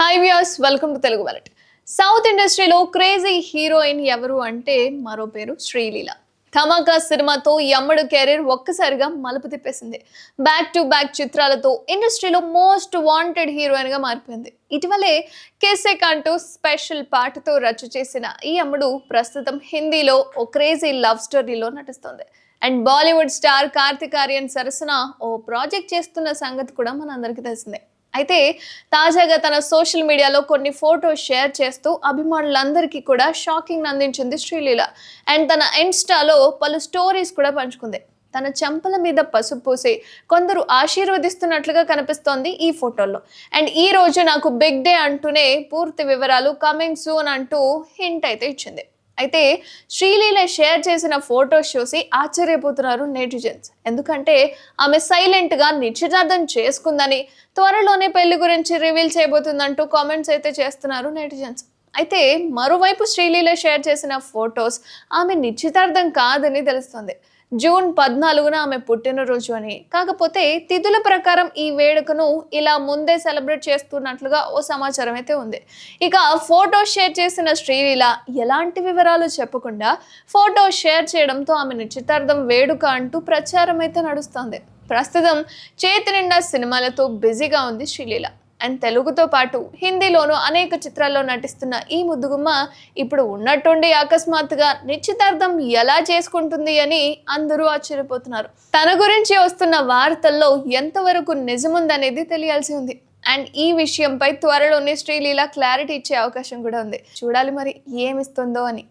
Hi viewers, welcome to Telugu wallet. South ఇండస్ట్రీలో crazy heroine ఎవరు అంటే మరో పేరు శ్రీలీల. ధమాకా సినిమాతో ఈ అమ్మడు కెరీర్ ఒక్కసారిగా మలుపు తిప్పేసింది. బ్యాక్ టు బ్యాక్ చిత్రాలతో ఇండస్ట్రీలో మోస్ట్ వాంటెడ్ హీరోయిన్ గా మారిపోయింది. ఇటీవలే కేసెక్ అంటూ స్పెషల్ పాటతో రచ్చ చేసిన ఈ అమ్మడు ప్రస్తుతం హిందీలో ఓ క్రేజీ లవ్ స్టోరీలో నటిస్తోంది. అండ్ బాలీవుడ్ స్టార్ కార్తిక్ ఆర్యన్ సరసన ఓ ప్రాజెక్ట్ చేస్తున్న సంగతి కూడా మనందరికీ తెలిసిందే. అయితే తాజాగా తన సోషల్ మీడియాలో కొన్ని ఫోటోస్ షేర్ చేస్తూ అభిమానులందరికీ కూడా షాకింగ్ అందించింది శ్రీలీల. అండ్ తన ఇన్స్టాలో పలు స్టోరీస్ కూడా పంచుకుంది. తన చెంపల మీద పసుపు పూసి కొందరు ఆశీర్వదిస్తున్నట్లుగా కనిపిస్తోంది ఈ ఫోటోల్లో. అండ్ ఈ రోజు నాకు బిగ్ డే అంటూనే పూర్తి వివరాలు కమింగ్ సూన్ అంటూ హింట్ అయితే ఇచ్చింది. అయితే శ్రీలీల షేర్ చేసిన ఫోటోస్ చూసి ఆశ్చర్యపోతున్నారు నెటిజన్స్. ఎందుకంటే ఆమె సైలెంట్ గా నిశ్చితార్థం చేసుకుందని, త్వరలోనే పెళ్లి గురించి రివీల్ చేయబోతుందంటూ కామెంట్స్ అయితే చేస్తున్నారు నెటిజన్స్. అయితే మరోవైపు శ్రీలీల షేర్ చేసిన ఫొటోస్ ఆమె నిశ్చితార్థం కాదని తెలుస్తుంది. జూన్ 14న ఆమె పుట్టినరోజు అని, కాకపోతే తిథుల ప్రకారం ఈ వేడుకను ఇలా ముందే సెలబ్రేట్ చేస్తున్నట్లుగా ఓ సమాచారం అయితే ఉంది. ఇక ఫోటో షేర్ చేసిన శ్రీలీల ఎలాంటి వివరాలు చెప్పకుండా ఫోటో షేర్ చేయడంతో ఆమె నిశ్చితార్థం వేడుక అంటూ ప్రచారం అయితే నడుస్తోంది. ప్రస్తుతం చేతి నిండా సినిమాలతో బిజీగా ఉంది శ్రీలీల. అండ్ తెలుగుతో పాటు హిందీలోనూ అనేక చిత్రాల్లో నటిస్తున్న ఈ ముద్దుగుమ్మ ఇప్పుడు ఉన్నట్టుండి అకస్మాత్తుగా నిశ్చితార్థం ఎలా చేసుకుంటుంది అని అందరూ ఆశ్చర్యపోతున్నారు. తన గురించి వస్తున్న వార్తల్లో ఎంతవరకు నిజముందనేది తెలియాల్సి ఉంది. అండ్ ఈ విషయంపై త్వరలోనే శ్రీలీల క్లారిటీ ఇచ్చే అవకాశం కూడా ఉంది. చూడాలి మరి ఏమిస్తుందో అని.